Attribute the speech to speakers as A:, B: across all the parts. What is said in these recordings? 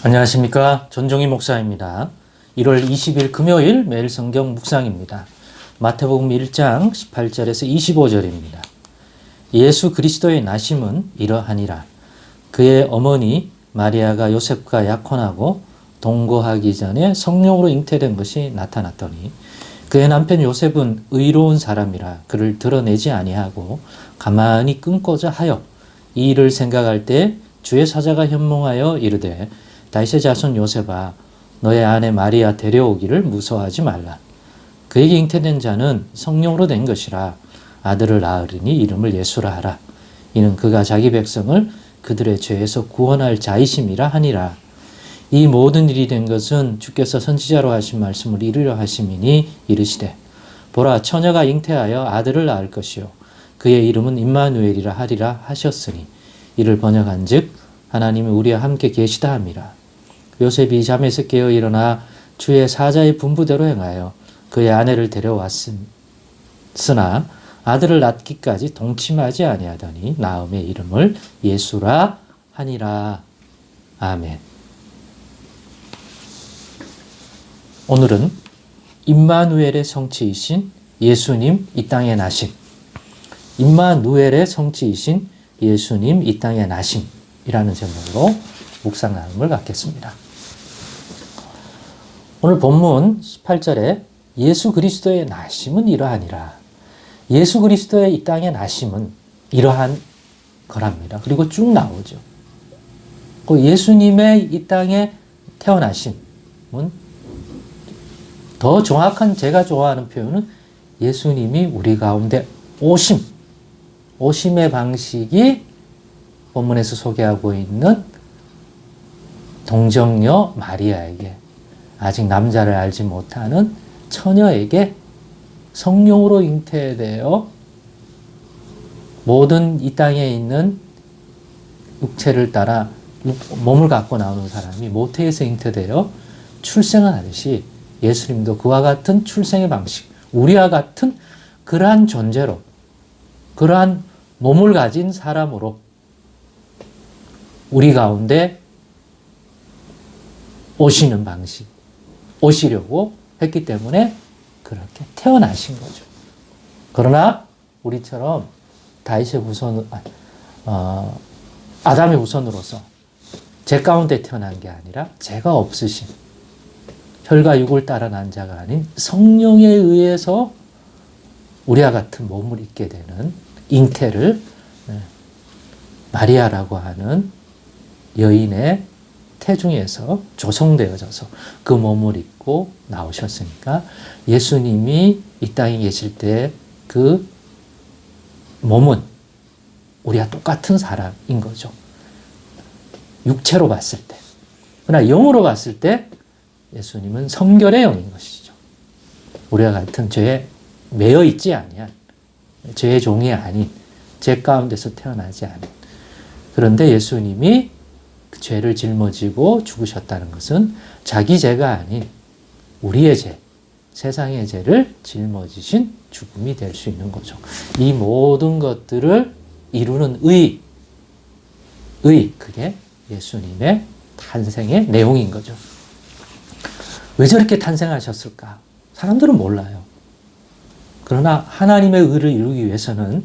A: 안녕하십니까. 전종희 목사입니다. 1월 20일 금요일 매일 성경 묵상입니다. 마태복음 1장 18절에서 25절입니다. 예수 그리스도의 나심은 이러하니라. 그의 어머니 마리아가 요셉과 약혼하고 동거하기 전에 성령으로 잉태된 것이 나타났더니 그의 남편 요셉은 의로운 사람이라 그를 드러내지 아니하고 가만히 끊고자 하여 이 일을 생각할 때 주의 사자가 현몽하여 이르되 다윗의 자손 요셉아 너의 아내 마리아 데려오기를 무서워하지 말라. 그에게 잉태된 자는 성령으로 된 것이라. 아들을 낳으리니 이름을 예수라 하라. 이는 그가 자기 백성을 그들의 죄에서 구원할 자이심이라 하니라. 이 모든 일이 된 것은 주께서 선지자로 하신 말씀을 이루려 하심이니 이르시되 보라 처녀가 잉태하여 아들을 낳을 것이요 그의 이름은 임마누엘이라 하리라 하셨으니 이를 번역한즉 하나님이 우리와 함께 계시다 함이라. 요셉이 잠에서 깨어 일어나 주의 사자의 분부대로 행하여 그의 아내를 데려왔으나 아들을 낳기까지 동침하지 아니하더니 나음의 이름을 예수라 하니라. 아멘. 오늘은 임마누엘의 성취이신 예수님 이 땅에 나심, 임마누엘의 성취이신 예수님 이 땅에 나심이라는 제목으로 묵상 나눔을 갖겠습니다. 오늘 본문 18절에 예수 그리스도의 나심은 이러하니라. 예수 그리스도의 이 땅의 나심은 이러한 거랍니다. 그리고 쭉 나오죠. 그 예수님의 이 땅에 태어나심은 더 정확한 제가 좋아하는 표현은 예수님이 우리 가운데 오심의 방식이 본문에서 소개하고 있는 동정녀 마리아에게 아직 남자를 알지 못하는 처녀에게 성령으로 잉태되어 모든 이 땅에 있는 육체를 따라 몸을 갖고 나오는 사람이 모태에서 잉태되어 출생을 하듯이 예수님도 그와 같은 출생의 방식, 우리와 같은 그러한 존재로, 그러한 몸을 가진 사람으로 우리 가운데 오시는 방식, 오시려고 했기 때문에 그렇게 태어나신 거죠. 그러나 우리처럼 다윗의 후손, 아담의 후손으로서 제 가운데 태어난 게 아니라 죄가 없으신 혈과 육을 따라 난 자가 아닌 성령에 의해서 우리와 같은 몸을 입게 되는 잉태를 마리아라고 하는 여인의 태중에서 조성되어져서 그 몸을 입고 나오셨으니까 예수님이 이 땅에 계실 때 그 몸은 우리와 똑같은 사람인 거죠. 육체로 봤을 때. 그러나 영으로 봤을 때 예수님은 성결의 영인 것이죠. 우리와 같은 죄에 매여 있지 아니한 죄의 종이 아닌 죄 가운데서 태어나지 않은 그런데 예수님이 그 죄를 짊어지고 죽으셨다는 것은 자기 죄가 아닌 우리의 죄, 세상의 죄를 짊어지신 죽음이 될 수 있는 거죠. 이 모든 것들을 이루는 그게 예수님의 탄생의 내용인 거죠. 왜 저렇게 탄생하셨을까? 사람들은 몰라요. 그러나 하나님의 의를 이루기 위해서는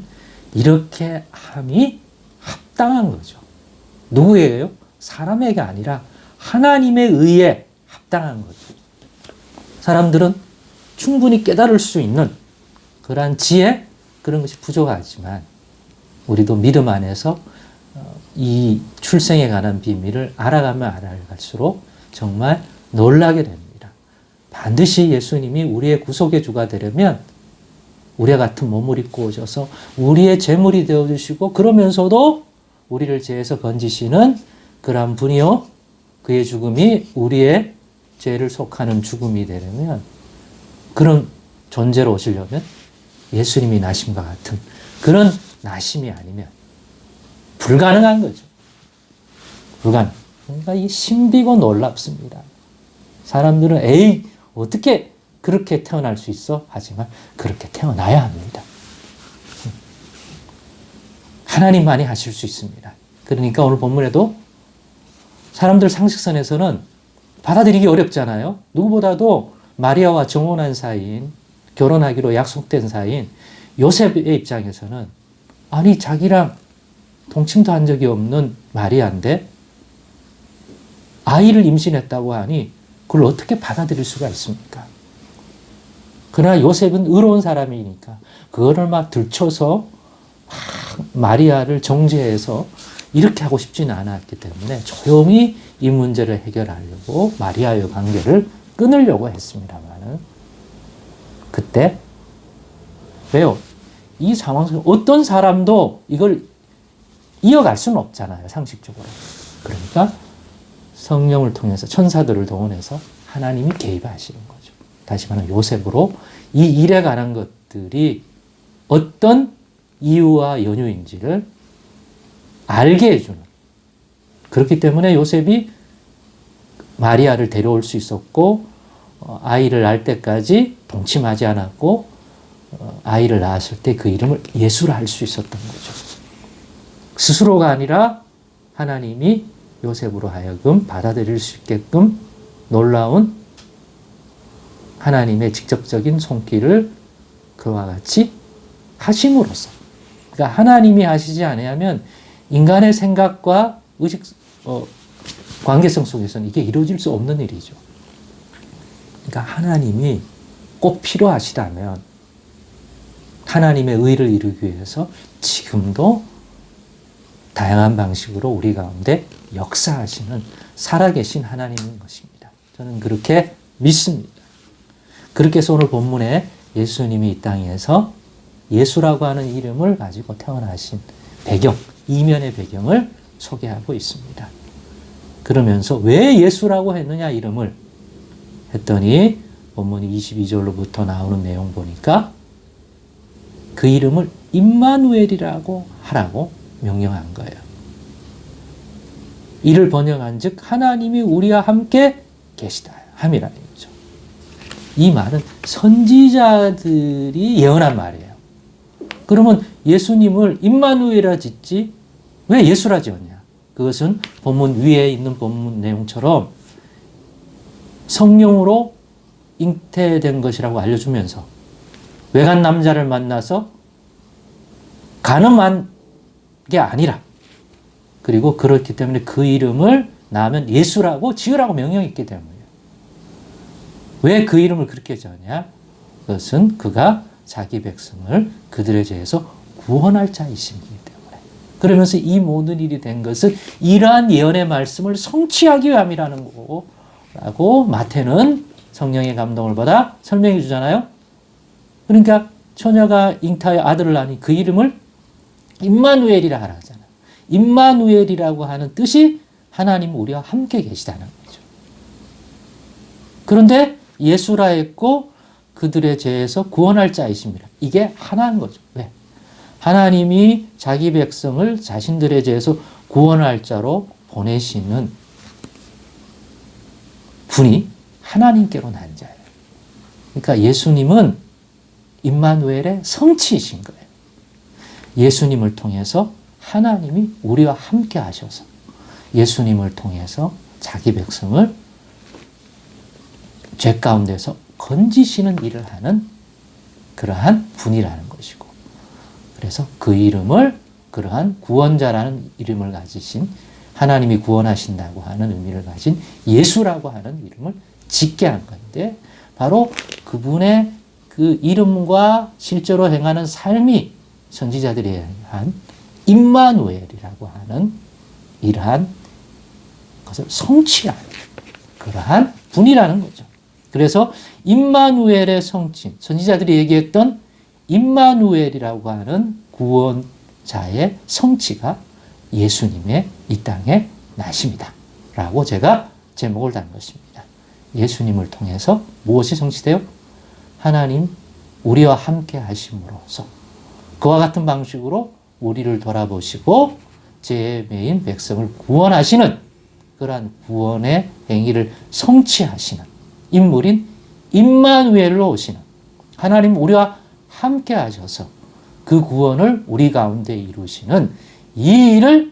A: 이렇게 함이 합당한 거죠. 누구예요? 사람에게 아니라 하나님의 의에 합당한 거죠. 사람들은 충분히 깨달을 수 있는 그러한 지혜, 그런 것이 부족하지만 우리도 믿음 안에서 이 출생에 관한 비밀을 알아가면 알아갈수록 정말 놀라게 됩니다. 반드시 예수님이 우리의 구속의 주가 되려면 우리와 같은 몸을 입고 오셔서 우리의 제물이 되어주시고 그러면서도 우리를 죄에서 건지시는 그러한 분이요. 그의 죽음이 우리의 죄를 속하는 죽음이 되려면 그런 존재로 오시려면 예수님이 나심과 같은 그런 나심이 아니면 불가능한 거죠. 그러니까 이 신비고 놀랍습니다. 사람들은 에이 어떻게 그렇게 태어날 수 있어? 하지만 그렇게 태어나야 합니다. 하나님만이 하실 수 있습니다. 그러니까 오늘 본문에도 사람들 상식선에서는 받아들이기 어렵잖아요. 누구보다도 마리아와 정혼한 사이인, 결혼하기로 약속된 사이인 요셉의 입장에서는 아니 자기랑 동침도 한 적이 없는 마리아인데 아이를 임신했다고 하니 그걸 어떻게 받아들일 수가 있습니까? 그러나 요셉은 의로운 사람이니까 그거를 막 들춰서 막 마리아를 정죄해서 이렇게 하고 싶지는 않았기 때문에 조용히 이 문제를 해결하려고 마리아의 관계를 끊으려고 했습니다만 그때 왜요? 이 상황 속에 어떤 사람도 이걸 이어갈 수는 없잖아요. 상식적으로. 그러니까 성령을 통해서 천사들을 동원해서 하나님이 개입하시는 거죠. 다시 말하면 요셉으로 이 일에 관한 것들이 어떤 이유와 연유인지를 알게 해주는. 그렇기 때문에 요셉이 마리아를 데려올 수 있었고 아이를 낳을 때까지 동침하지 않았고 아이를 낳았을 때 그 이름을 예수라 할 수 있었던 거죠. 스스로가 아니라 하나님이 요셉으로 하여금 받아들일 수 있게끔 놀라운 하나님의 직접적인 손길을 그와 같이 하심으로써, 그러니까 하나님이 하시지 아니하면 인간의 생각과 의식, 관계성 속에서는 이게 이루어질 수 없는 일이죠. 그러니까 하나님이 꼭 필요하시다면 하나님의 의를 이루기 위해서 지금도 다양한 방식으로 우리 가운데 역사하시는 살아계신 하나님인 것입니다. 저는 그렇게 믿습니다. 그렇게 해서 오늘 본문에 예수님이 이 땅에서 예수라고 하는 이름을 가지고 태어나신 배경, 이면의 배경을 소개하고 있습니다. 그러면서 왜 예수라고 했느냐 이름을 했더니 본문 22절로부터 나오는 내용 보니까 그 이름을 임마누엘이라고 하라고 명령한 거예요. 이를 번역한 즉 하나님이 우리와 함께 계시다 함이라 했죠. 이 말은 선지자들이 예언한 말이에요. 그러면 예수님을 임마누엘이라 짓지 왜 예수라 지었냐? 그것은 본문 위에 있는 본문 내용처럼 성령으로 잉태된 것이라고 알려주면서 외간 남자를 만나서 가늠한 게 아니라 그리고 그렇기 때문에 그 이름을 낳으면 예수라고 지으라고 명령이 있기 때문이에요. 왜 그 이름을 그렇게 지었냐? 그것은 그가 자기 백성을 그들의 죄에서 구원할 자이심이기 때문에. 그러면서 이 모든 일이 된 것은 이러한 예언의 말씀을 성취하기 위함이라는 거라고 마태는 성령의 감동을 받아 설명해 주잖아요. 그러니까 처녀가 잉타의 아들을 낳으니 그 이름을 임마누엘이라 하라 하잖아요. 임마누엘이라고 하는 뜻이 하나님 우리와 함께 계시다는 거죠. 그런데 예수라 했고 그들의 죄에서 구원할 자이십니다. 이게 하나인 거죠. 왜? 하나님이 자기 백성을 자신들의 죄에서 구원할 자로 보내시는 분이 하나님께로 난 자예요. 그러니까 예수님은 임마누엘의 성취이신 거예요. 예수님을 통해서 하나님이 우리와 함께 하셔서 예수님을 통해서 자기 백성을 죄 가운데서 건지시는 일을 하는 그러한 분이라는 것이고, 그래서 그 이름을 그러한 구원자라는 이름을 가지신 하나님이 구원하신다고 하는 의미를 가진 예수라고 하는 이름을 짓게 한 건데, 바로 그분의 그 이름과 실제로 행하는 삶이 선지자들이 한 임마누엘이라고 하는 이러한 것을 성취하는 그러한 분이라는 거죠. 그래서 임마누엘의 성취, 선지자들이 얘기했던 임마누엘이라고 하는 구원자의 성취가 예수님의 이 땅에 나심이다 라고 제가 제목을 단 것입니다. 예수님을 통해서 무엇이 성취돼요? 하나님 우리와 함께 하심으로써 그와 같은 방식으로 우리를 돌아보시고 죄에 매인 백성을 구원하시는 그러한 구원의 행위를 성취하시는 인물인 임마누엘로 오시는 하나님 우리와 함께 하셔서 그 구원을 우리 가운데 이루시는 이 일을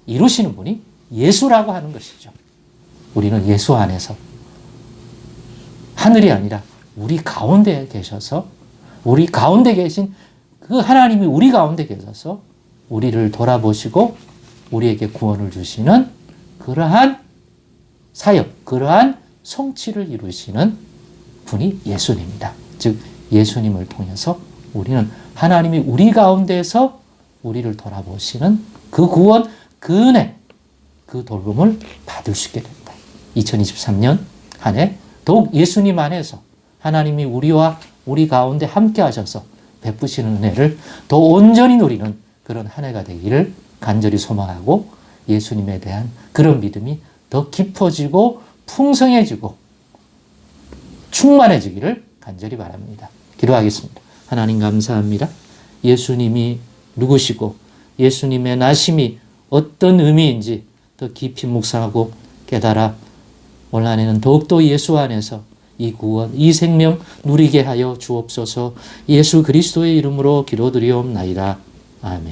A: 이루시는 분이 예수라고 하는 것이죠. 우리는 예수 안에서 하늘이 아니라 우리 가운데 계셔서 우리 가운데 계신 그 하나님이 우리 가운데 계셔서 우리를 돌아보시고 우리에게 구원을 주시는 그러한 사역, 그러한 성취를 이루시는 분이 예수님입니다. 즉 예수님을 통해서 우리는 하나님이 우리 가운데서 우리를 돌아보시는 그 구원, 그 은혜, 그 돌봄을 받을 수 있게 됩니다. 2023년 한 해 더욱 예수님 안에서 하나님이 우리와 우리 가운데 함께 하셔서 베푸시는 은혜를 더 온전히 누리는 그런 한 해가 되기를 간절히 소망하고 예수님에 대한 그런 믿음이 더 깊어지고 풍성해지고 충만해지기를 간절히 바랍니다. 기도하겠습니다. 하나님 감사합니다. 예수님이 누구시고 예수님의 나심이 어떤 의미인지 더 깊이 묵상하고 깨달아 올 한해는 더욱더 예수 안에서 이 구원, 이 생명 누리게 하여 주옵소서. 예수 그리스도의 이름으로 기도드리옵나이다. 아멘.